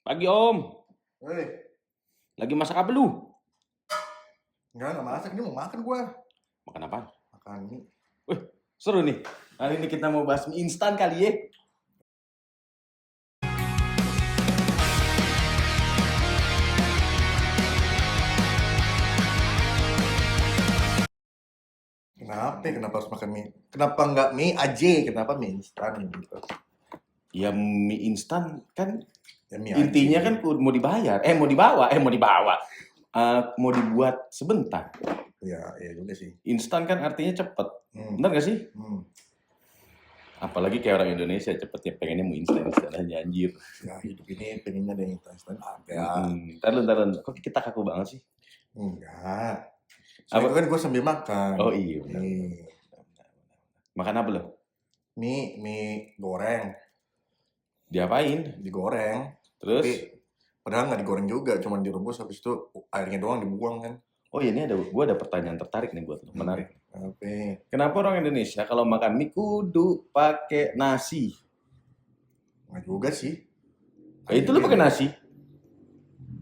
Pagi Om, Woi, lagi masak apa lu? enggak masak. Ini mau makan gua. Makan apa? Makan mie. Wih, seru nih. Hari ini kita mau bahas mie instan kali ya. Kenapa? Kenapa harus makan mie? Kenapa nggak mie aja? Kenapa mie instan gitu? Ya mie instan kan Ya mie intinya aja. kan mau dibayar, mau dibuat sebentar. Ya juga sih. Instan kan artinya cepet. Hmm. Bener gak sih? Hmm. Apalagi kayak orang Indonesia cepetnya pengennya mau instan aja anjir. Ya hidup ini pengennya ada yang instan ada. Ntar lu. Kok kita kaku banget sih? Enggak. Apa? Soalnya kan gue sambil makan. Oh iya benar. Nih, Makan apa lo? mie goreng, Diapain? digoreng. Terus? Tapi padahal nggak digoreng juga, cuma direbus habis itu airnya doang dibuang kan. Oh iya, ini gue ada pertanyaan tertarik nih buat lo. Menarik. Apa? Kenapa orang Indonesia kalau makan mie kudu pakai nasi? Nggak juga sih. Itu lu pakai nasi?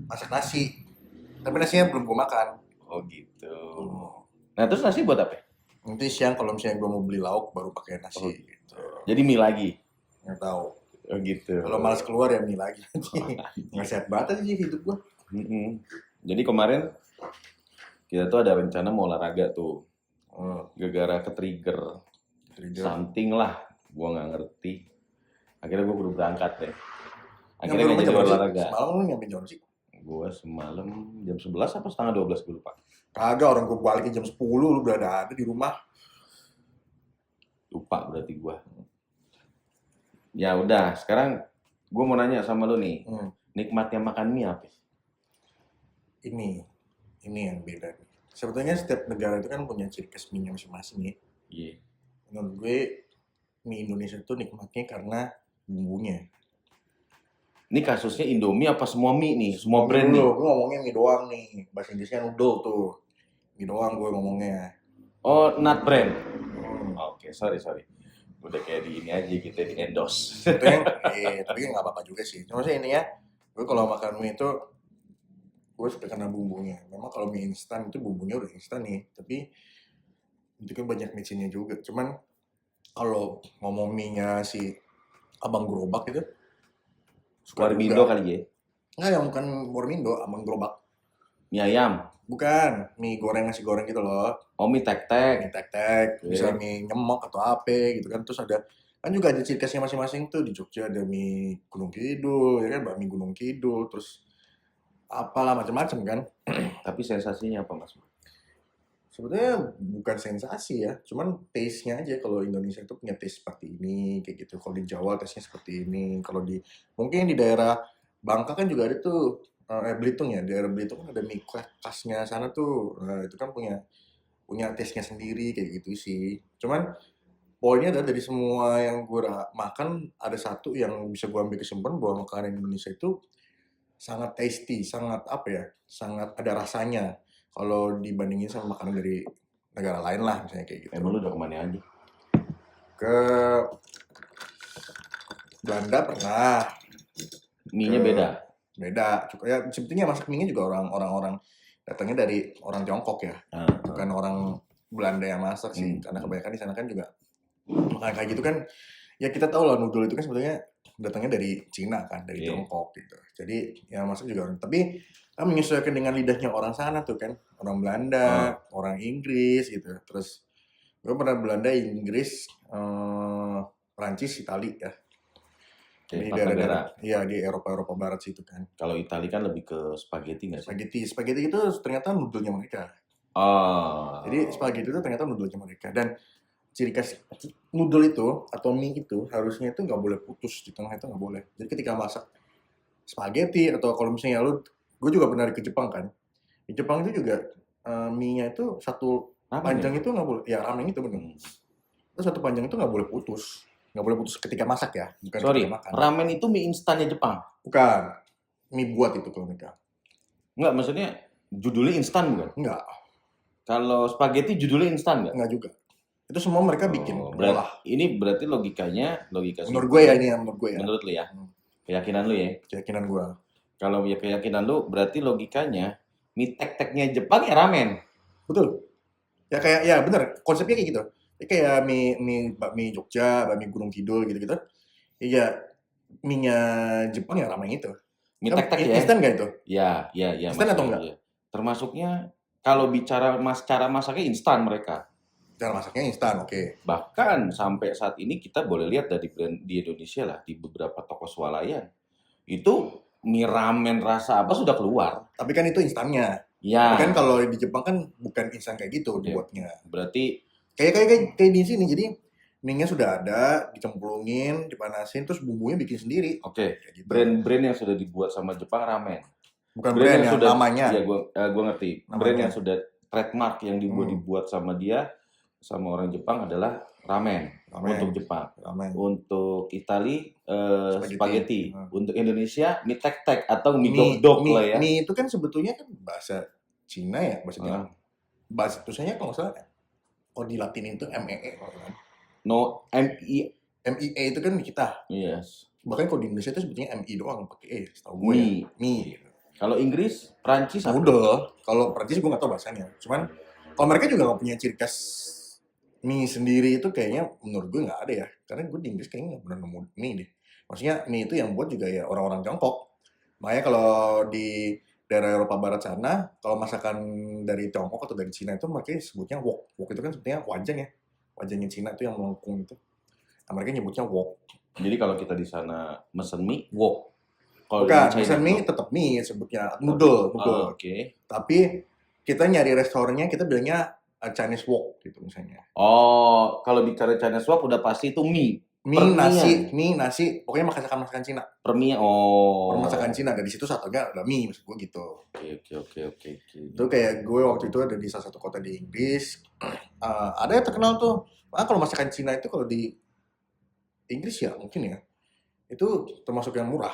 Masak nasi. Tapi nasinya belum gue makan. Oh gitu. Nah terus nasi buat apa? Nanti siang kalau misalnya gue mau beli lauk baru pakai nasi. Oh, gitu. Jadi mie lagi? Nggak tahu. Oh gitu. Kalau malas keluar ya mie lagi. Nggak sehat banget sih hidup gue. Jadi kemarin kita tuh ada rencana mau olahraga tuh. Gara-gara ke-trigger something lah. Gua nggak ngerti. Akhirnya gue kudu berangkat deh. Akhirnya nggak jadi olahraga. Semalam lu nyampe jam sih? Gue semalam jam 11 apa setengah 12 gue lupa. Kagak, orang gue balikin jam 10 lu udah ada di rumah. Lupa berarti gue. Ya udah, sekarang gue mau nanya sama lu nih. Nikmatnya makan mie apa? Ini yang beda. Sebetulnya setiap negara itu kan punya ciri khas mie masing-masing ya. Iya. Menurut gue mie Indonesia itu nikmatnya karena bumbunya. Ini kasusnya Indomie apa semua mie nih? Semua brand nih? Gue ngomongnya mie doang nih. Bahasa Inggrisnya noodle tuh. Mie doang gue ngomongnya. Oh, nut brand? Oke, sorry. Udah kayak di ini aja gitu, di endorse. Tapi nggak apa-apa juga sih. Cuma sih ini ya, gue kalau makan mie itu gue suka karena bumbunya. Memang kalau mie instan itu bumbunya udah instan nih, tapi itu kan banyak micinnya juga. Cuman kalau ngomong mie-nya si Abang Gerobak itu Warmindo kali ya? Enggak, yang bukan Warmindo, Abang Gerobak. Mie ayam? Bukan, mie goreng, nasi goreng gitu loh. Oh, mie tek-tek? Mie tek-tek, bisa mie nyemok atau apa gitu kan. Terus ada, kan juga ada ciri khasnya masing-masing tuh. Di Jogja ada mie Gunung Kidul, ya kan, bakmi Gunung Kidul. Terus apalah macam-macam kan. Tapi sensasinya apa mas? Sebetulnya bukan sensasi ya, cuman taste-nya aja. Kalau Indonesia itu punya taste seperti ini, kayak gitu. Kalau di Jawa taste-nya seperti ini. Kalau mungkin di daerah Bangka kan juga ada tuh, Belitung ya, daerah Belitung kan ada mie khasnya sana tuh. Nah, itu kan punya taste-nya sendiri kayak gitu sih. Cuman poinnya adalah dari semua yang gue makan, ada satu yang bisa gue ambil kesimpulan bahwa makanan Indonesia itu sangat tasty, sangat apa ya, sangat ada rasanya. Kalau dibandingin sama makanan dari negara lain lah, misalnya kayak gitu. Emang lu udah kemana aja? Ke Belanda pernah. Mie-nya beda? Beda. Ya, sebetulnya masak mie-nya juga orang-orang datangnya dari orang Tiongkok ya. Bukan orang Belanda yang masak sih. Karena kebanyakan di sana kan juga makanan kayak gitu kan. Ya kita tahu lah noodle itu kan sebetulnya datangnya dari Cina kan, dari Tiongkok gitu. Jadi yang masak juga orang. Tapi kan menyesuaikan dengan lidahnya orang sana tuh kan. Orang Belanda, orang Inggris gitu. Terus gue pernah Belanda, Inggris, Prancis, Itali ya. Di daerah-daerah, iya di Eropa Barat situ kan. Kalau Itali kan lebih ke spaghetti nggak sih? Spaghetti itu ternyata noodle-nya mereka. Jadi spaghetti itu ternyata noodle-nya mereka. Dan ciri khas noodle itu atau mie itu harusnya itu nggak boleh putus di tengah, itu nggak boleh. Jadi ketika masak spaghetti atau kalau misalnya gue juga pernah ke Jepang kan. Di Jepang itu juga mie-nya itu satu panjang itu nggak boleh. Ya ramen itu benar. Terus satu panjang itu nggak boleh putus. Nggak boleh putus ketika masak ya, bukan ketika makan. Ramen itu mie instannya Jepang? Bukan, mie buat itu kalau mereka. Enggak, maksudnya judulnya instan bukan? Enggak. Kalau spaghetti judulnya instan nggak? Enggak juga. Itu semua mereka bikin. Ini berarti logika menurut gue ya, ini ya menurut gue ya. Menurut lu ya? Keyakinan lu ya? Keyakinan gue. Kalau ya keyakinan lu, berarti logikanya mie tek-teknya Jepang ya ramen. Betul. Ya kayak ya bener, konsepnya kayak gitu. Ya kayak mie bakmi Jogja, bakmi Gunung Kidul gitu-gitu. Iya, mie-nya Jepang ya ramen itu. Mie Kan tek-tek ya. instan nggak itu? Ya, Instan atau enggak? ya. Termasuknya kalau bicara cara masaknya instan mereka. Cara masaknya instan, oke. Bahkan sampai saat ini kita boleh lihat dari brand di Indonesia lah, di beberapa toko swalayan. Itu mie ramen rasa apa sudah keluar. Tapi kan itu instannya. Ya, Tapi kan kalau di Jepang kan bukan instan kayak gitu Oke. dibuatnya. berarti Kayak di sini. Jadi mie-nya sudah ada, dicemplungin, dipanasin, terus bumbunya bikin sendiri. oke, Kayak gitu. brand-brand yang sudah dibuat sama Jepang ramen. Bukan brand yang sudah, namanya. Iya, gua ngerti. Namanya. Brand yang sudah trademark yang dibuat sama dia, sama orang Jepang adalah ramen. Ramen. Untuk Jepang. Ramen. Untuk Itali Spaghetti. spaghetti. Hmm. Untuk Indonesia mie tek-tek atau mie Mie, dok-dok mie, lah ya. mie itu kan sebetulnya kan bahasa Cina ya, bahasa Cina. Ah. Bahasa tulisannya kalau nggak salah, kalau di Latin itu MEE. No MI MIE itu kan di kita. yes. Bahkan kalau di Indonesia itu sebetulnya MI doang pakai E, setahu gue ya. Mie. Mie. Kalau Inggris, Prancis apa? Noodle. Kalau Prancis gue nggak tahu bahasanya. Cuman kalau mereka juga nggak punya ciri khas mie sendiri itu kayaknya menurut gue nggak ada ya. Karena gue di Inggris kayaknya nggak pernah nemu mie deh. Maksudnya mie itu yang buat juga ya orang-orang Tiongkok. Makanya kalau di daerah Eropa Barat sana, kalau masakan dari Tiongkok atau dari Cina itu mereka sebutnya wok. Wok itu kan sebetulnya wajan ya. Wajannya Cina itu yang melengkung itu. Nah, mereka nyebutnya wok. Jadi kalau kita di sana mesen mie, wok. Kalau Bukan, di China pesan mie tuh- tetap mie sebutnya. Noodle. Oh, oke. Tapi kita nyari restorannya kita bilangnya Chinese wok gitu misalnya. Oh, kalau bicara Chinese wok udah pasti itu mie. Mie, Permian. nasi, pokoknya masakan Cina. Per mie, oh. Masakan Cina, dan di situ satunya ada mie, maksud gue gitu. Oke. Itu kayak gue waktu itu ada di salah satu kota di Inggris, ada yang terkenal tuh. Kalau masakan Cina itu kalau di Inggris ya mungkin ya, itu termasuk yang murah.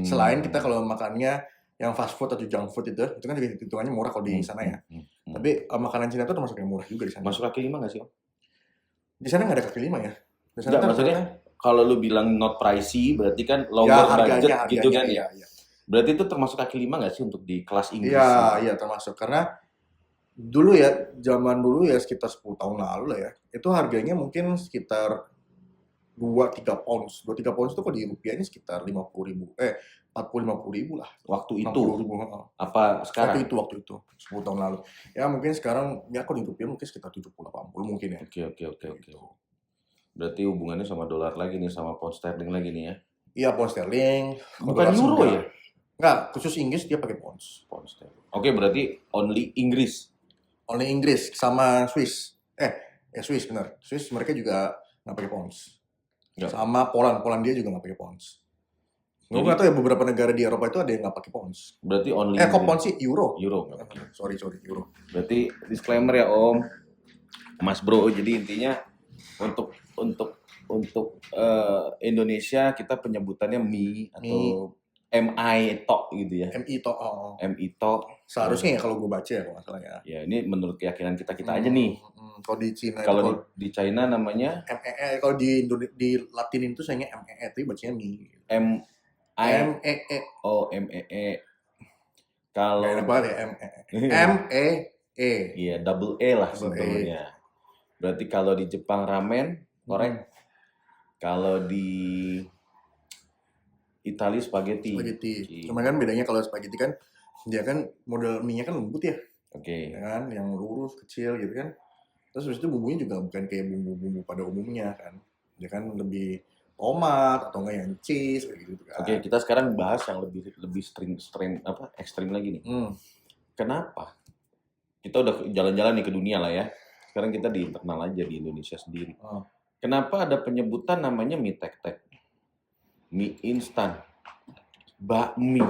Selain kita kalau makannya yang fast food atau junk food itu kan juga hitungannya murah kalau di sana ya. Tapi makanan Cina itu termasuk yang murah juga di sana. Masuk kaki lima nggak sih, Om? Di sana nggak ada kaki lima ya? Di sana Nggak, kan maksudnya rata-rata- kalau lu bilang not pricey, berarti kan ya, lower budget harganya, gitu kan ya? iya. Berarti itu termasuk kaki lima nggak sih untuk di kelas Inggris? Iya termasuk. Karena dulu ya, zaman dulu ya sekitar 10 tahun lalu lah ya, itu harganya mungkin sekitar 2-3 pounds. 2-3 pounds itu kalau di rupiahnya sekitar 50.000, 40-50 ribu lah. Waktu itu 60.000. apa sekarang? Waktu itu 10 tahun lalu. Ya mungkin sekarang ya kalau di rupiah mungkin sekitar 70-80 mungkin ya. Oke. Gitu. Berarti hubungannya sama dolar lagi nih, sama pound sterling lagi nih ya? Iya pound sterling. Bukan dolar euro enggak. ya? Enggak, khusus Inggris dia pakai pounds. Pound sterling. Oke, berarti only Inggris. Only Inggris sama Swiss. Swiss benar. Swiss mereka juga nggak pakai pounds. Nggak. Sama Poland dia juga nggak pakai pounds. Gue Jadi- nggak tahu ya beberapa negara di Eropa itu ada yang nggak pakai pounds. Berarti only Kok Inggris. pounds sih? Euro. Euro nggak pakai. Sorry, euro. Berarti disclaimer ya Om, Mas Bro. Jadi intinya untuk Indonesia kita penyebutannya mie atau MI tok gitu ya. MI to. Oh. MI tok. Seharusnya ya kalau gue baca ya kalau nggak salah ya. Ya ini menurut keyakinan kita aja nih. Kalau di Cina Kalau itu di China namanya MEE, kalau di Latin itu sayangnya MEE, tapi bacanya mie. MI. MEE. Oh MEE. Kalau Kayak apa ya MEE. iya double E lah Double E. sebetulnya. Berarti kalau di Jepang ramen, korek. Hmm. Kalau di Italia spaghetti. Spaghetti. Cuma kan bedanya kalau spaghetti kan dia kan model mie-nya kan lembut ya, Oke. ya kan, yang lurus kecil gitu kan. Terus habis itu bumbunya juga bukan kayak bumbu-bumbu pada umumnya kan. Dia kan lebih tomat atau enggak yang cheese kayak gitu kan. Oke, kita sekarang bahas yang lebih ekstrim lagi nih. Kenapa? Kita udah jalan-jalan nih ke dunia lah ya. Sekarang kita di internal aja di Indonesia sendiri. Kenapa ada penyebutan namanya mie tek-tek? Mie instan, bakmi,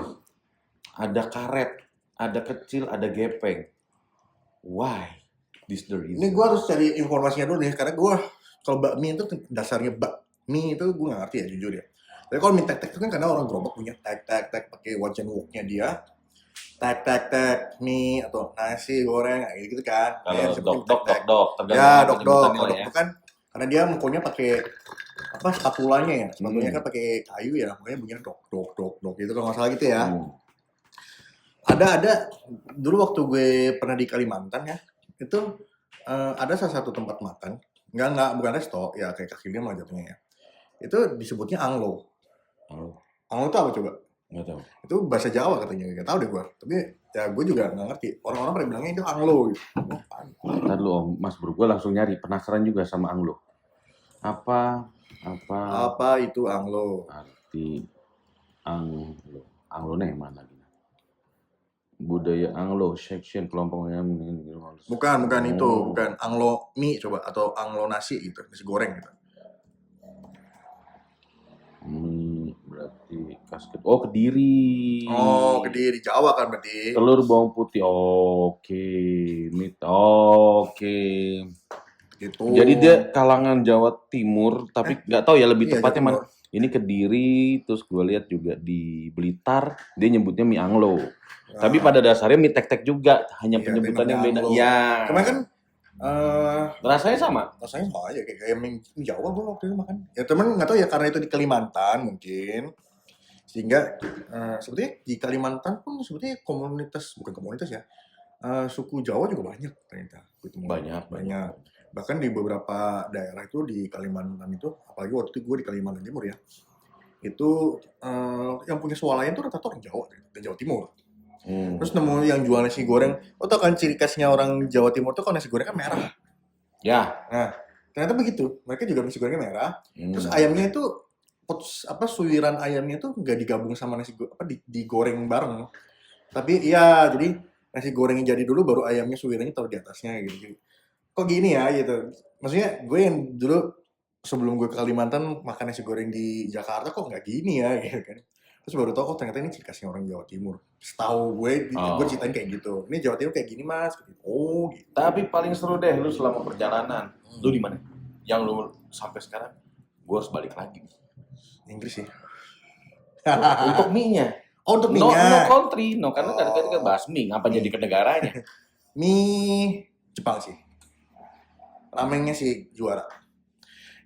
ada karet, ada kecil, ada gepeng. Why? This the reason. Ini gue harus cari informasinya dulu nih, karena gue kalau bakmi itu dasarnya bakmi itu gue nggak ngerti ya jujur ya. Tapi kalau mie tek-tek itu kan karena orang gerobak punya tek-tek pakai wajan woknya dia, tek mie atau nasi goreng kayak gitu kan. Kalau seperti dok, tek-tek. tergantung Ya penyebutannya dok lah ya. itu kan karena dia mukanya pakai apa spatulanya ya, spatulanya kan pakai kayu ya, makanya bunyinya dok dok dok dok gitu kalau nggak salah gitu ya. Ada dulu waktu gue pernah di Kalimantan ya, itu ada salah satu tempat makan, nggak bukan resto, ya kayak kaki lima jatuhnya ya. Itu disebutnya anglo. Anglo itu apa coba? Nggak tahu. Itu bahasa Jawa katanya, nggak tahu deh gue. Tapi ya gue juga nggak ngerti. Orang-orang pada bilangnya itu anglo gitu. Ntar dulu Om, Mas Bro, gue langsung nyari, penasaran juga sama anglo. Apa Apa itu anglo? arti anglo? Anglo nih mana lagi? Budaya anglo, section kelompoknya Bukan itu, bukan anglo mie coba atau anglo nasi gitu, nasi goreng gitu. Berarti kasket. Oh, Kediri. Oh, Kediri Jawa kan berarti. Telur bawang putih. Oke. Mit. Oke. Gitu. Jadi dia kalangan Jawa Timur, tapi nggak tahu ya lebih Iya, tepatnya Jawa mana. Ini Kediri, terus gue lihat juga di Blitar, dia nyebutnya mie anglo. Tapi pada dasarnya mie tek-tek juga, hanya Iya, penyebutannya yang beda. anglo. Ya. Cuman kan Rasanya sama. rasanya sama aja kayak mie Jawa gue waktu itu makan. Ya temen nggak tahu ya karena itu di Kalimantan mungkin. Sehingga sebetulnya di Kalimantan pun sebetulnya bukan komunitas ya. Suku Jawa juga banyak ternyata. Banyak. Bahkan di beberapa daerah itu di Kalimantan itu, apalagi waktu itu gue di Kalimantan Timur ya, itu yang punya swalayan itu rata-rata orang Jawa dan Jawa Timur. Terus nemu yang jual nasi goreng, tau kan ciri khasnya orang Jawa Timur tuh kalau nasi goreng kan merah. Ya. Nah, ternyata begitu. Mereka juga nasi gorengnya merah. Terus ayamnya itu suiran ayamnya tuh nggak digabung sama nasi digoreng bareng. Tapi iya, jadi nasi gorengnya jadi dulu baru ayamnya suirannya taruh di atasnya gitu. Kok gini ya gitu. Maksudnya gue yang dulu sebelum gue ke Kalimantan makan nasi goreng di Jakarta kok nggak gini ya gitu kan. Terus baru tau, oh ternyata ini ciri khasnya orang Jawa Timur. Setahu gue ceritain kayak gitu. Ini Jawa Timur kayak gini mas. Oh gitu. Tapi paling seru deh lu selama perjalanan. Lu di mana? Yang lu sampai sekarang, gue harus balik lagi. Inggris sih. Untuk mie-nya. Oh untuk No mie-nya. country, no karena tadi kan bahas mie, ngapa jadi ke negaranya? Mie Jepang sih. Ramennya sih juara.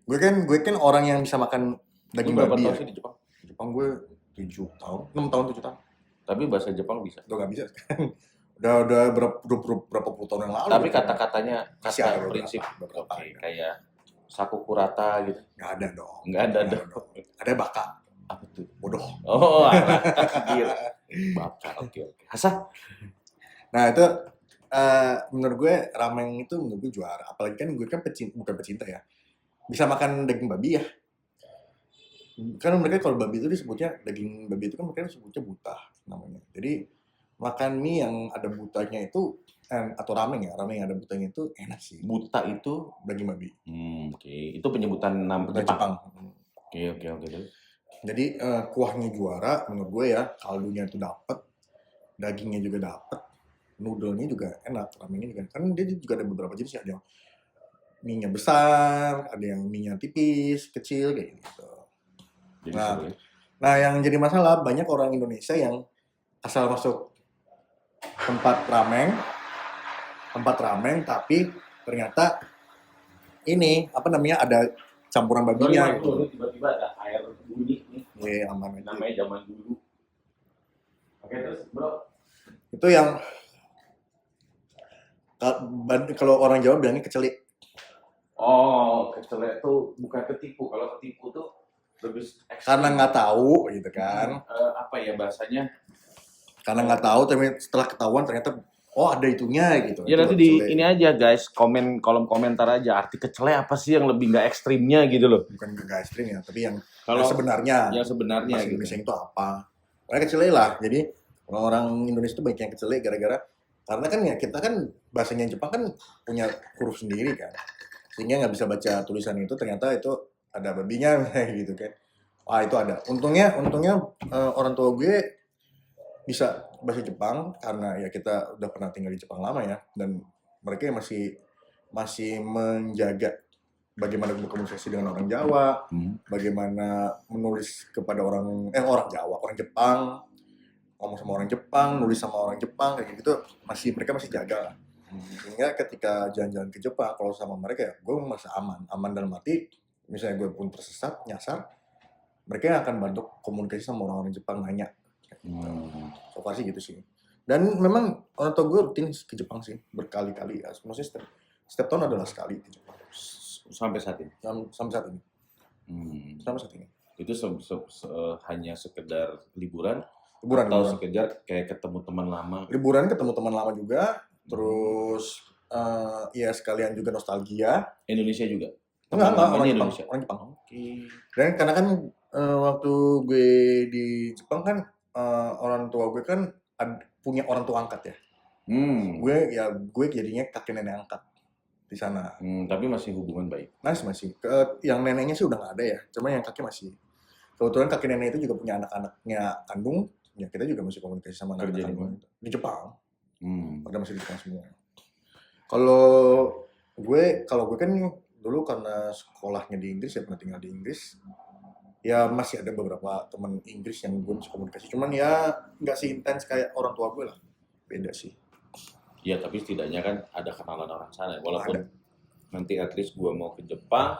Gue kan orang yang bisa makan daging Berapa babi tahun ya. sih di Jepang? Jepang gue 7 tahun, 6 tahun 7 tahun. Tapi bahasa Jepang bisa. Udah gak bisa sekarang. udah berapa puluh tahun yang lalu. Tapi kata-katanya, Masih ada prinsip, beberapa. oke, kayak sakukurata gitu. Nggak ada dong. Nggak ada dong. Ada baka. Apa tuh? Bodoh. Oh, gila. Baka, oke. Hasa? Nah itu menurut gue ramen itu menurut gue juara. Apalagi kan gue kan bukan pecinta ya. Bisa makan daging babi ya. Kan mereka kalau babi itu disebutnya, daging babi itu kan mereka disebutnya buta namanya. Jadi makan mie yang ada butanya itu atau ramen yang ada butanya itu enak sih. Buta itu Daging babi. oke. Itu penyebutan nama Buta Jepang. Oke. Jadi kuahnya juara menurut gue ya, kaldunya itu dapet, dagingnya juga dapet, noodle-nya juga enak, ramennya juga. Kan dia juga ada beberapa jenis ya, ada yang mie-nya besar, ada yang mie-nya tipis, kecil kayak gitu. Jadi Nah, yang jadi masalah banyak orang Indonesia yang asal masuk tempat ramen tapi ternyata ini apa namanya ada campuran babinya gitu. Tiba-tiba ada air bunyi nih. Iya, aman aja. Namanya zaman dulu. Oke, terus bro. Itu yang kalau orang Jawa bilangnya kecelik. Oh, kecelek tuh bukan ketipu. Kalau ketipu tuh lebih ekstrim. Karena nggak tahu gitu kan. Apa ya bahasanya? Karena nggak tahu tapi setelah ketahuan ternyata oh ada itunya gitu. Ya itu nanti di kecelik. ini aja guys, kolom komentar aja arti kecelek apa sih yang lebih nggak ekstrimnya gitu loh. Bukan nggak ekstrim ya, tapi yang Kalau sebenarnya. Yang sebenarnya bahasa gitu. Indonesia itu apa? Karena kecelik lah. Jadi orang Indonesia itu banyak yang kecelik gara-gara karena kan ya kita kan bahasanya Jepang kan punya huruf sendiri kan. Sehingga nggak bisa baca tulisan itu ternyata itu ada babinya gitu kan. Wah itu ada. Untungnya orang tua gue bisa bahasa Jepang karena ya kita udah pernah tinggal di Jepang lama ya dan mereka masih menjaga bagaimana berkomunikasi dengan orang Jawa, bagaimana menulis kepada orang Jepang, ngomong sama orang Jepang, nulis sama orang Jepang kayak gitu mereka masih jaga lah. Sehingga ketika jalan-jalan ke Jepang kalau sama mereka ya gue merasa aman dalam arti misalnya gue pun tersesat, nyasar, mereka yang akan bantu komunikasi sama orang-orang Jepang nanya. So far sih gitu sih. Dan memang orang tua gue rutin ke Jepang sih, berkali-kali. Maksudnya setiap tahun adalah sekali ke Jepang. Sampai saat ini. Sampai saat ini. Sampai saat ini. Itu hanya sekedar liburan Liburan, atau liburan. sekedar kayak ketemu teman lama? Liburan ketemu teman lama juga, terus ya sekalian juga nostalgia. Indonesia juga? Enggak, Namanya orang Jepang. Indonesia? Orang Jepang. Oke. Dan karena kan waktu gue di Jepang kan orang tua gue kan punya orang tua angkat ya. Gue jadinya kakek nenek angkat di sana. Tapi masih hubungan baik? Masih. Yang neneknya sih udah nggak ada ya, cuma yang kakek masih. Kebetulan kakek nenek itu juga punya anak-anaknya kandung, ya kita juga masih komunikasi sama anak-anak kandung di Jepang. Pada masih di Jepang semua. Kalau gue kan dulu karena sekolahnya di Inggris ya, pernah tinggal di Inggris, ya masih ada beberapa teman Inggris yang gue bisa komunikasi, cuman ya nggak sih intens kayak orang tua gue lah, beda sih. Ya tapi setidaknya kan ada kenalan orang sana, walaupun nanti at least gue mau ke Jepang,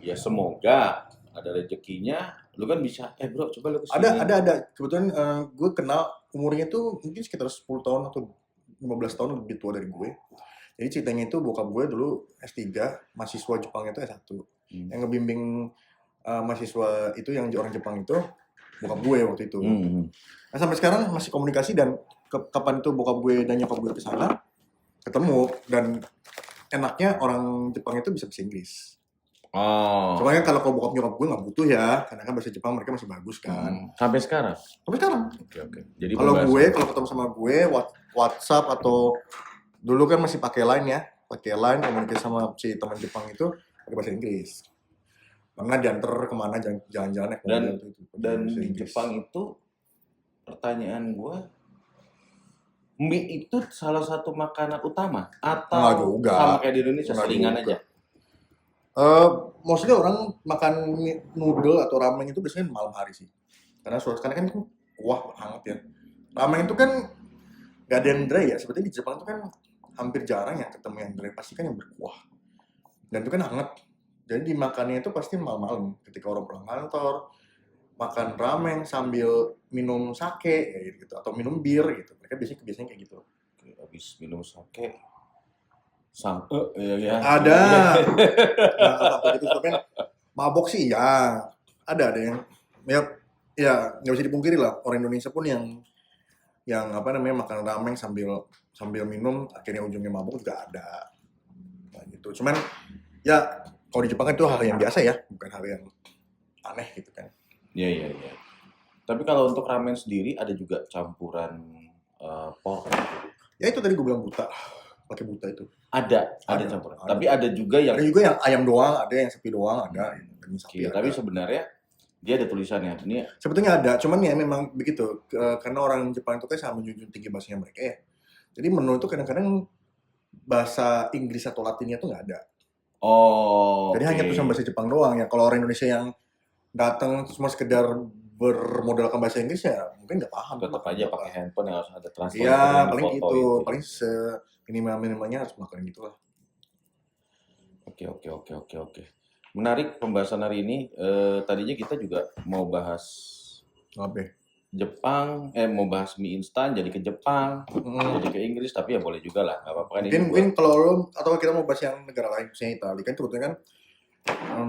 ya semoga ada rezekinya, lu kan bisa, bro coba lu kesini. Ada, kebetulan gue kenal umurnya tuh mungkin sekitar 10 tahun atau 15 tahun lebih tua dari gue. Jadi ceritanya itu bokap gue dulu S3, mahasiswa Jepang itu S1. Yang ngebimbing mahasiswa itu yang orang Jepang itu bokap gue waktu itu. Nah sampai sekarang masih komunikasi, dan kapan itu bokap gue dan nyokap gue kesana ketemu, dan enaknya orang Jepang itu bisa bahasa Inggris. Soalnya kalau bokap nyokap gue nggak butuh ya, karena kan bahasa Jepang mereka masih bagus kan. Sampai sekarang? Sampai sekarang. Oke. Jadi kalau ketemu sama gue WhatsApp atau dulu kan masih pakai line ya, komunikasi sama si teman Jepang itu pakai bahasa Inggris. Karena diantar kemana jalan-jalan dan di Jepang itu, pertanyaan gue, mie itu salah satu makanan utama atau sama kayak di Indonesia selingan aja? Maksudnya orang makan noodle atau ramen itu biasanya malam hari sih, karena kan kuah hangat ya. Ramen itu kan gak ada yang dry ya, sebetulnya di Jepang itu kan hampir jarang ya ketemu yang dry, pasti kan yang berkuah, dan itu kan hangat. Jadi dimakannya itu pasti malam-malam ketika orang pulang kantor, makan ramen sambil minum sake kayak gitu, atau minum bir gitu. Mereka biasanya kayak gitu. Habis minum sake ya. Ada. Nah, sampai gitu, tapi mabok sih ya. Ada yang ya nggak bisa dipungkiri lah, orang Indonesia pun yang makan ramen sambil minum akhirnya ujungnya mabok juga ada. Nah, gitu. Cuman ya kalau di Jepang kan itu hal yang biasa ya, bukan hal yang aneh gitu kan. Iya. Tapi kalau untuk ramen sendiri ada juga campuran pork. Ya itu tadi gue bilang pakai buta itu. Ada campuran. Tapi ada juga yang ayam doang, ada yang sapi doang, ada. Tapi sebenarnya dia ada tulisannya. Ini sebetulnya ada, cuman ya memang begitu. Karena orang Jepang itu kan sangat menjunjung tinggi bahasanya mereka ya. Jadi menu itu kadang-kadang bahasa Inggris atau Latinnya tuh nggak ada. Jadi hanya tulisan bahasa Jepang doang ya. Kalau orang Indonesia yang datang cuma sekedar bermodalkan bahasa Inggris ya mungkin nggak paham. Tetap aja pakai handphone yang harus ada translator. Iya, paling gitu. Paling minimalnya harus melakukan gitu lah. Oke. Menarik pembahasan hari ini. Tadinya kita juga mau bahas Jepang, mau bahas mie instan jadi ke Jepang, jadi ke Inggris, tapi ya boleh juga lah, nggak apa-apa kan. Mungkin kalau lo atau kita mau bahas yang negara lain, misalnya Italia kan sebetulnya kan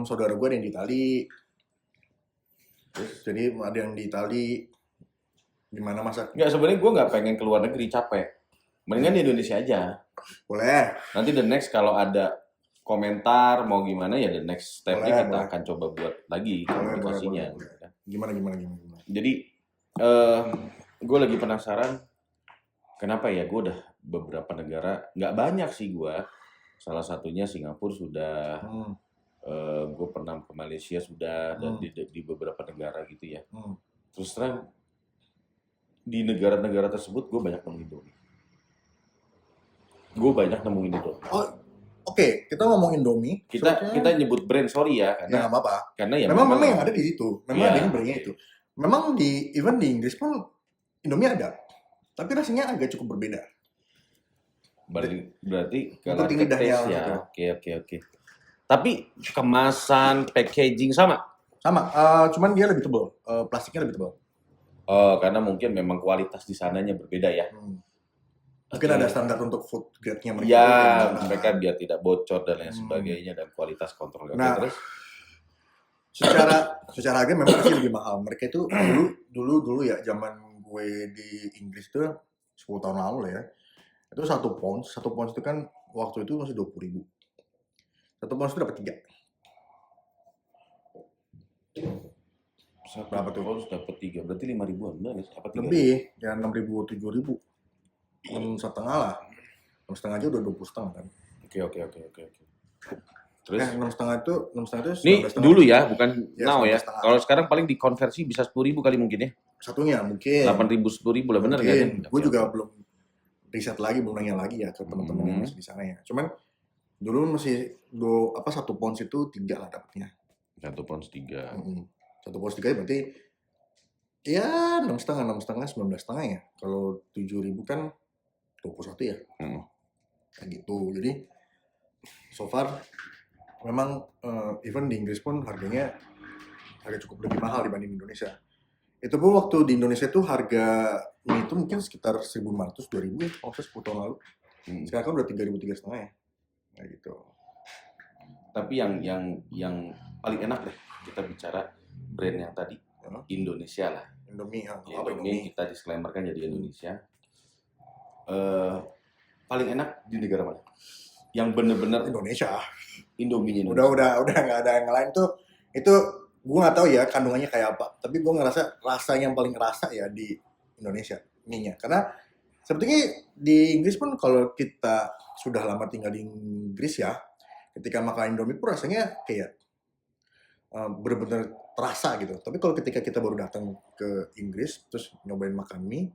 saudara gue ada yang di Italia. Jadi ada yang di Italia, gimana masa? Nggak, sebenarnya gue nggak pengen keluar negeri, capek. Mendingan di Indonesia aja. Boleh. Nanti the next kalau ada komentar mau gimana ya the next stepnya kita akan coba buat lagi komunikasinya. Boleh. Gimana. Jadi gue lagi penasaran kenapa ya gue udah beberapa negara, nggak banyak sih gue. Salah satunya Singapura sudah, gue pernah ke Malaysia sudah, dan di beberapa negara gitu ya. Terus terang di negara-negara tersebut gue banyak nemuin Indomie. Oke, kita ngomong Indomie. Kita nyebut brand, sorry ya, karena nggak apa-apa. Karena ya memang yang ada di situ. Memang ada yang brandnya itu. Memang even di Inggris pun Indomie ada, tapi rasanya agak cukup berbeda. Berarti kalau taste ya. Oke. Tapi kemasan, packaging sama. Sama, cuman dia lebih tebal, plastiknya lebih tebal. Oh, karena mungkin memang kualitas di sananya berbeda ya. Mungkin Oke. ada standar untuk food grade-nya mereka. Ya, tuh kayak gimana. mereka biar tidak bocor dan lain sebagainya dan kualitas kontrol. Oke, Nah, terus? secara harga memang pasti lebih mahal. Mereka itu dulu ya, zaman gue di Inggris tuh 10 tahun lalu lah ya. Itu satu pounds itu kan waktu itu masih 20.000. Satu pounds itu dapat 3. Berapa tuh? Harus dapat 3, berarti 5 ribuan, benar nggak sih? Apa 3? Lebih, ya 6.000, 7.000. 6,5 lah. 6,5 aja udah 20,5 kan. Oke. Terus? 6,5 itu Ini 19,5. dulu ya, bukan Ya, now ya. 19,5. Kalau sekarang paling dikonversi bisa 10.000 kali mungkin ya. Satunya mungkin. 8.000, 10.000 lah, benar nggak sih? Mungkin. Gue juga belum riset lagi, belum nanya lagi ya ke teman-teman yang masih di sana ya. Cuman dulu masih 1 pounds itu 3 lah dapatnya. 1 pounds 3. 1 pounds 3 berarti ya 6,5, 19,5 ya. Kalau 7.000 kan 21 ya. Kayak gitu. Jadi so far memang even di Inggris pun harganya cukup lebih mahal dibanding Indonesia. Itu pun waktu di Indonesia tuh harga mie itu mungkin sekitar 1.500, 2.000 ya, waktu 10 tahun lalu. Sekarang kan udah 3.000, 3,5 ya. Kayak gitu. Tapi yang paling enak deh, kita bicara brand yang tadi. Indonesia lah. Indomie, Indomie kita disclaimer kan jadi Indonesia. Paling enak di negara mana? Yang bener-bener Indonesia. Indomie Indonesia. Udah nggak ada yang lain tuh. Itu gue nggak tahu ya kandungannya kayak apa. Tapi gue ngerasa rasa yang paling kerasa ya di Indonesia mie-nya. Karena sebetulnya di Inggris pun kalau kita sudah lama tinggal di Inggris ya, ketika makan Indomie pun rasanya kayak bener-bener terasa gitu. Tapi kalau ketika kita baru datang ke Inggris terus nyobain makan mie,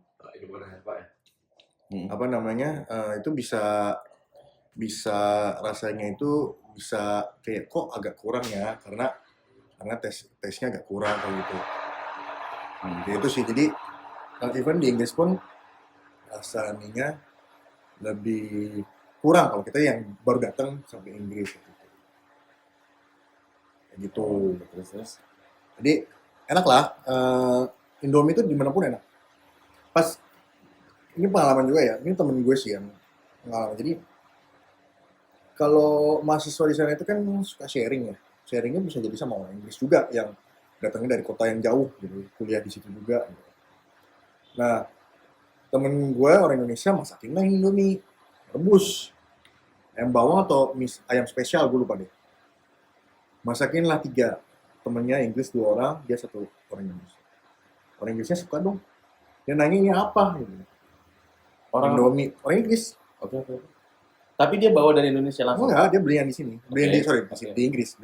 apa namanya itu bisa rasanya itu bisa kayak kok agak kurang ya karena tesnya agak kurang kayak gitu. Jadi itu sih, jadi even di Inggris pun rasa mie-nya lebih kurang kalau kita yang baru datang sampai Inggris gitu. Kayak gitu. Terus. Jadi enak lah, Indomie itu dimanapun enak. Pas ini pengalaman juga ya, ini temen gue sih yang pengalaman. Jadi kalau mahasiswa di sana itu kan suka sharing ya. Sharingnya bisa jadi sama orang Inggris juga yang datangnya dari kota yang jauh gitu, kuliah di situ juga. Gitu. Nah, temen gue orang Indonesia masakin lah Indomie rebus, ayam bawang atau ayam spesial gue lupa deh. Masakin lah 3, temennya Inggris 2 orang, dia 1 orang Indonesia. Orang Inggrisnya suka dong. Dia nanya ini apa gitu. Indomie, orang Inggris. Oke. Tapi dia bawa dari Indonesia langsung? Enggak, dia belinya di sini. Beli di Inggris.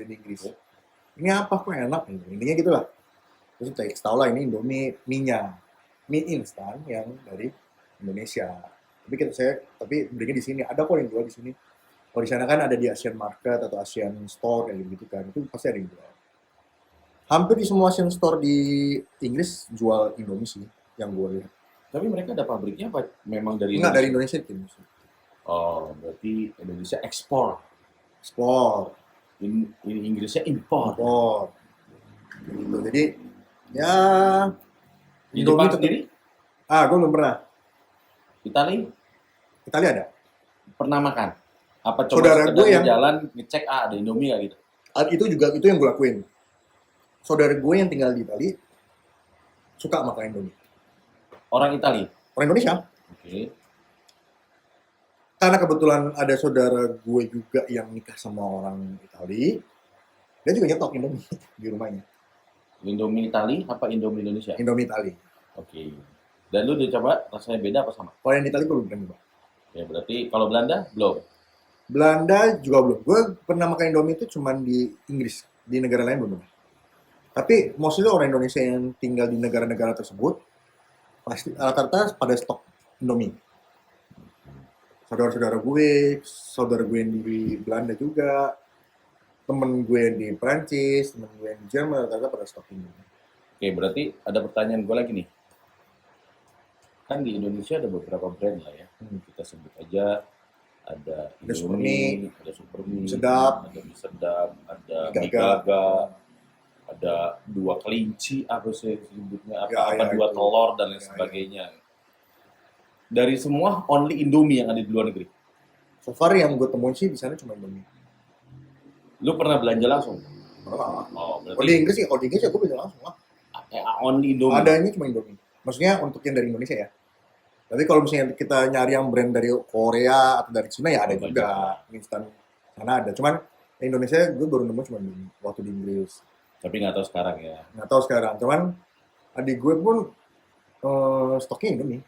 Ini apa kok enak? Intinya gitu lah. Terus saya tahu lah ini Indomie mie instan yang dari Indonesia. Tapi belinya di sini. Ada kok yang jual di sini. Kalau di sana kan ada di Asian Market atau Asian Store kayak gitu kan. Itu pasti ada yang jual. Hampir di semua Asian Store di Inggris jual Indomie sih yang gue lihat. Tapi mereka ada pabriknya apa? Memang dari Enggak, dari Indonesia. Oh, berarti Indonesia ekspor. Inggrisnya impor. Gitu. Jadi ya Di Jepang sendiri? Gue belum pernah. Italia ada. Pernah makan? Apa coba Saudara gue yang jalan ngecek ada Indomie nggak gitu? Itu yang gue lakuin. Saudara gue yang tinggal di Bali suka makan Indomie. Orang Italia? Orang Indonesia. Oke. Karena kebetulan ada saudara gue juga yang nikah sama orang Italia, dia juga nyetok Indomie di rumahnya. Indomie Italia apa Indomie Indonesia? Indomie Italia. Oke. Dan lu udah coba rasanya beda apa sama? Kalau yang Italia gue belum pernah coba. Ya berarti kalau Belanda belum? Belanda juga belum. Gue pernah makan Indomie itu cuma di Inggris, di negara lain belum pernah. Tapi mostly orang Indonesia yang tinggal di negara-negara tersebut pasti rata-rata pada stok Indomie. Saudara gue yang di Belanda juga, temen gue yang di Prancis, temen gue yang di Jerman, rata-rata pada stok Indomie. Oke, berarti ada pertanyaan gue lagi nih. Kan di Indonesia ada beberapa brand lah ya. Kita sebut aja ada Ada Supermi, Indomie, ada Supermi, Sedap, ada mie sedap, ada Mie mie Gaga. gaga, ada dua kelinci apa sih sebutnya Ya, apa ya, dua itu. telur dan lain Ya, ya. sebagainya. Dari semua only Indomie yang ada di luar negeri. So far yang gue temuin sih di sana cuma Indomie. Lu pernah belanja langsung? Pernah. Oh, Kalau di Inggris ya, gue bisa langsung lah. only Indomie. Adanya cuma Indomie. Maksudnya untuk yang dari Indonesia ya. Tapi kalau misalnya kita nyari yang brand dari Korea atau dari Cina ya ada Banyak. juga. Instan sana ada. Cuman Indonesia gue baru nemu cuma Indomie waktu di Inggris. Tapi nggak tahu sekarang ya. Nggak tahu sekarang. Cuman adik gue pun stoknya Indomie.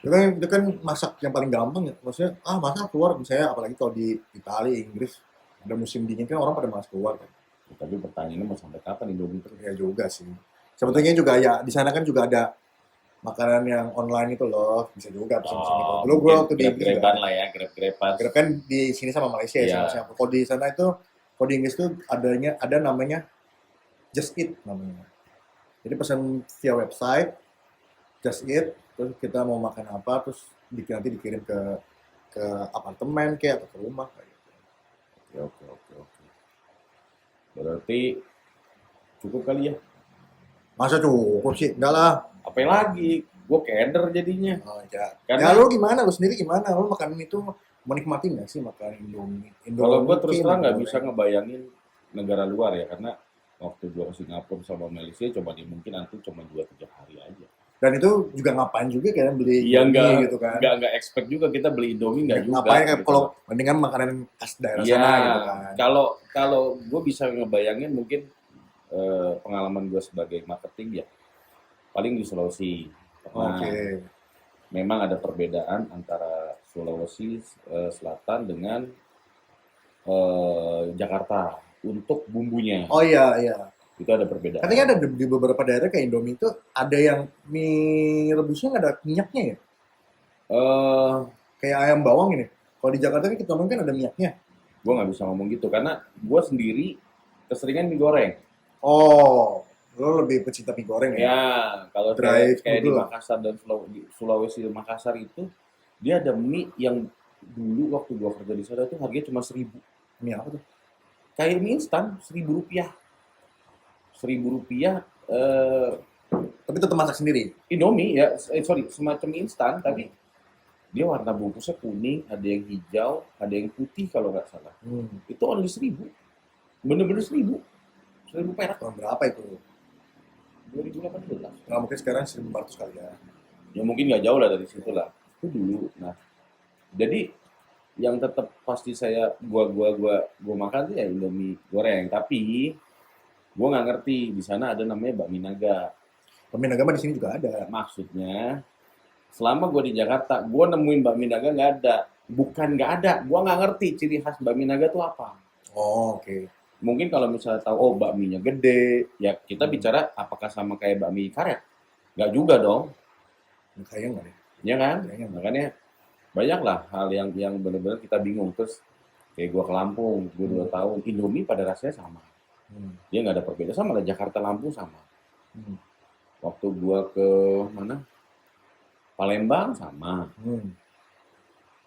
Itu kan masak yang paling gampang ya. Maksudnya masak keluar misalnya apalagi kalau di Italia, Inggris ada musim dingin kan orang pada masak keluar kan. Tapi pertanyaannya mau sampai kapan Indomie terus? Ya juga sih. Sebetulnya juga ya di sana kan juga ada makanan yang online itu loh, bisa juga pesan sini. Dulu gue waktu di Inggris juga Grab-graban lah ya, Grab-graban. Grab kan di sini sama Malaysia ya, Iya. sama Singapura. Kalau di sana itu, kalau di Inggris tuh ada namanya Just Eat namanya. Jadi pesan via website Just Eat, terus kita mau makan apa, terus nanti dikirim ke apartemen kayak atau ke rumah kayak gitu. Oke. Berarti cukup kali ya. Masa cukup sih? Enggak lah. Apa lagi? Gue keder jadinya. Oh, ya. Karena- Ya lu gimana? Lu sendiri gimana? Lu makan itu menikmati nggak sih makan Indomie? Kalau gue terus terang nggak Indomie. bisa ngebayangin negara luar ya, karena waktu gue ke Singapura sama Malaysia cuma mungkin nanti cuma 2-3 hari aja. Dan itu juga ngapain juga kan beli Iya Indomie gitu kan? nggak expect juga kita beli Indomie nggak juga. Ngapain kan gitu. kalau mendingan makanan khas daerah Iya, sana gitu kan? kalau gue bisa ngebayangin mungkin pengalaman gue sebagai marketing ya paling di Sulawesi. Karena Oke. memang ada perbedaan antara Sulawesi Selatan dengan Jakarta untuk bumbunya. Oh iya. Itu ada perbedaan. Katanya ada di beberapa daerah kayak Indomie itu ada yang mie rebusnya nggak ada minyaknya ya? Eh, Kayak ayam bawang ini. Kalau di Jakarta kan kita mungkin ada minyaknya. gue nggak bisa ngomong gitu karena gue sendiri keseringan mie goreng. Oh, lo lebih pecinta mie goreng ya? Ya, kalau Drive kayak di dulu. Makassar dan Sulawesi dan Makassar itu dia ada mie yang dulu waktu gua kerja di sana tuh harganya cuma 1.000. Mie apa tuh? Kayak mie instan 1.000 rupiah. 1.000 rupiah Tapi tetap masak sendiri. Indomie ya, sorry semacam mie instan tapi dia warna bungkusnya kuning, ada yang hijau, ada yang putih kalau nggak salah. Itu only 1.000. Bener-bener 1.000. 1.000 perak. Tahun berapa itu? 2018. Nggak mungkin sekarang 1.400 kali ya. Ya mungkin nggak jauh lah dari situ lah. Itu dulu. Nah, jadi yang tetap pasti gua makan tuh ya Indomie goreng. Tapi gua nggak ngerti di sana ada namanya bakmi naga. Pemain agama di sini juga ada. Maksudnya selama gua di Jakarta, gua nemuin bakmi naga nggak ada. Bukan nggak ada, gua nggak ngerti ciri khas bakmi naga tuh apa. Oh, oke. Mungkin kalau misalnya tahu oh bakminya gede, ya kita bicara apakah sama kayak bakmi karet? Nggak juga dong. Kayaknya nggak deh. Ya kan? Kayaknya nggak. Makanya banyak lah hal yang benar-benar kita bingung. Terus kayak gua ke Lampung, gua 2 tahun, Indomie pada rasanya sama. Dia nggak ada perbedaan, sama lah Jakarta Lampung sama. Waktu gua ke mana? Palembang sama.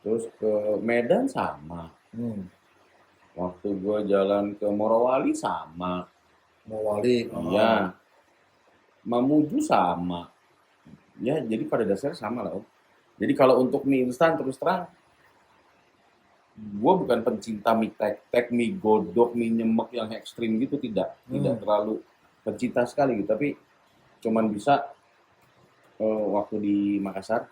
Terus ke Medan sama. Waktu gua jalan ke Morowali sama. Mau wali. Iya. Mamuju sama. Ya, jadi pada dasarnya sama lah, Om. Jadi kalau untuk mie instan terus terang, gue bukan pencinta mie tek-tek, mie godok, mie nyemek yang ekstrim gitu, tidak terlalu pencinta sekali gitu. Tapi cuman bisa waktu di Makassar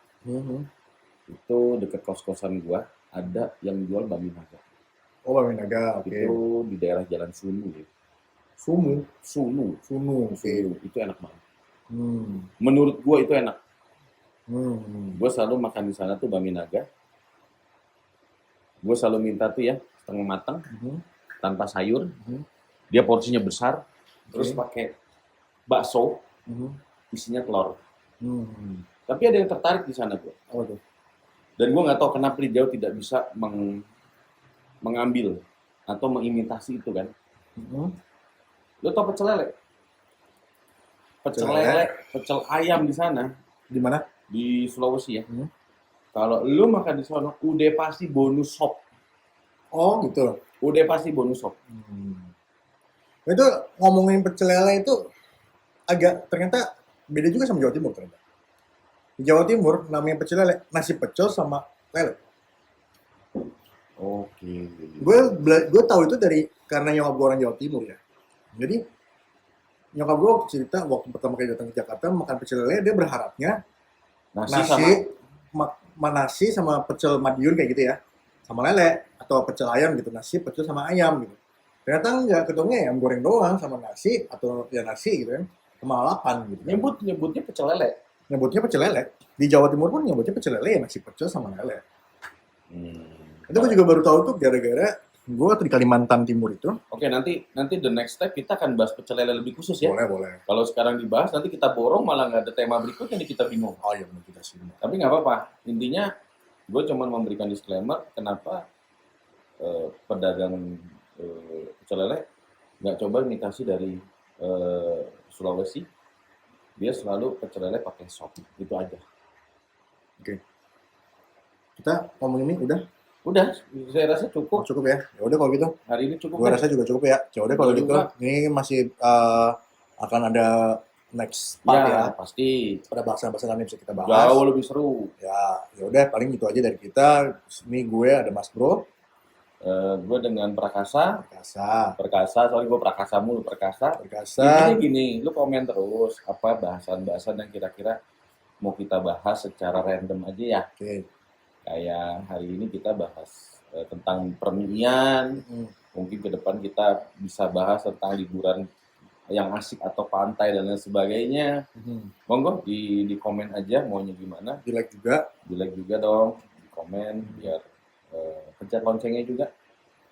itu deket kos-kosan gue ada yang jual bakmi naga. Oh, bakmi naga. Oke. Itu di daerah Jalan Sunu ya. Sunu. Sunu. Oke. Itu enak banget. Menurut gue itu enak. Gue selalu makan di sana tuh bakmi naga. Gue selalu minta tuh ya setengah matang, tanpa sayur. Dia porsinya besar, terus pakai bakso, isinya telur. Tapi ada yang tertarik di sana gue. Oh, tuh. Dan gue nggak tahu kenapa dia jauh tidak bisa mengambil atau mengimitasi itu kan. Lo tau pecel lele? Pecel lele, pecel ayam di sana. Di mana? di Sulawesi ya. Hmm. Kalau lu makan di sana, udah pasti bonus sop. Oh gitu. Udah pasti bonus sop. Itu ngomongin pecel lele itu agak ternyata beda juga sama Jawa Timur ternyata. Di Jawa Timur namanya pecel lele, nasi pecel sama lele. Oke. Gue tahu itu karena nyokap gue orang Jawa Timur ya. Jadi nyokap gue cerita waktu pertama kali datang ke Jakarta makan pecel lele, dia berharapnya nasi sama pecel Madiun kayak gitu ya, sama lele atau pecel ayam gitu, nasi pecel sama ayam gitu. Ternyata enggak, ketemu ayam goreng doang sama nasi atau ya nasi gitu kan, sama lalapan gitu. Nyebutnya pecel lele. Nyebutnya pecel lele. Di Jawa Timur pun nyebutnya pecel lele ya, nasi pecel sama lele. Itu gue juga baru tahu tuh gara-gara gue di Kalimantan Timur itu. Oke, nanti the next step kita akan bahas pecel lele lebih khusus ya. Boleh. Kalau sekarang dibahas, nanti kita borong malah nggak ada tema berikutnya nih, kita bingung. Oh iya, kita sih. Tapi nggak apa-apa. Intinya, gue cuma memberikan disclaimer kenapa pedagang pecel lele nggak coba imitasi dari Sulawesi. Dia selalu pecel lele pakai sop. Itu aja. Oke. Kita ngomong ini Udah, saya rasa cukup. Cukup ya. Ya udah kalau gitu. Hari ini cukup. Gue rasa juga cukup ya. Ya udah kalau gitu. Ini masih akan ada next part ya. Pasti. Ada bahasan-bahasan lain bisa kita bahas. Jauh lebih seru. Ya udah paling gitu aja dari kita. Ini gue ada Mas Bro. Gue dengan Prakasa. Soalnya gue Prakasa mulu. Intinya gini, lu komen terus apa bahasan-bahasan yang kira-kira mau kita bahas secara random aja ya. Oke. Kayak hari ini kita bahas tentang permian. Mungkin ke depan kita bisa bahas tentang liburan yang asik atau pantai dan lain sebagainya. Monggo di komen aja maunya gimana. Di like juga dong. Di komen biar pencet loncengnya juga.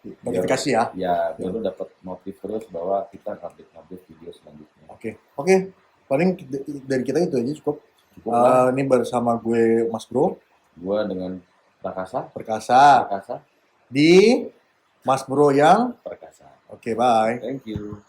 Notifikasi ya. Ya, biar lu dapat notif terus bahwa kita update video selanjutnya. Oke. Paling dari kita itu aja cukup. Ini bersama gue Mas Bro. Gue dengan Perkasa di Mas Bro yang Perkasa. Oke, bye. Thank you.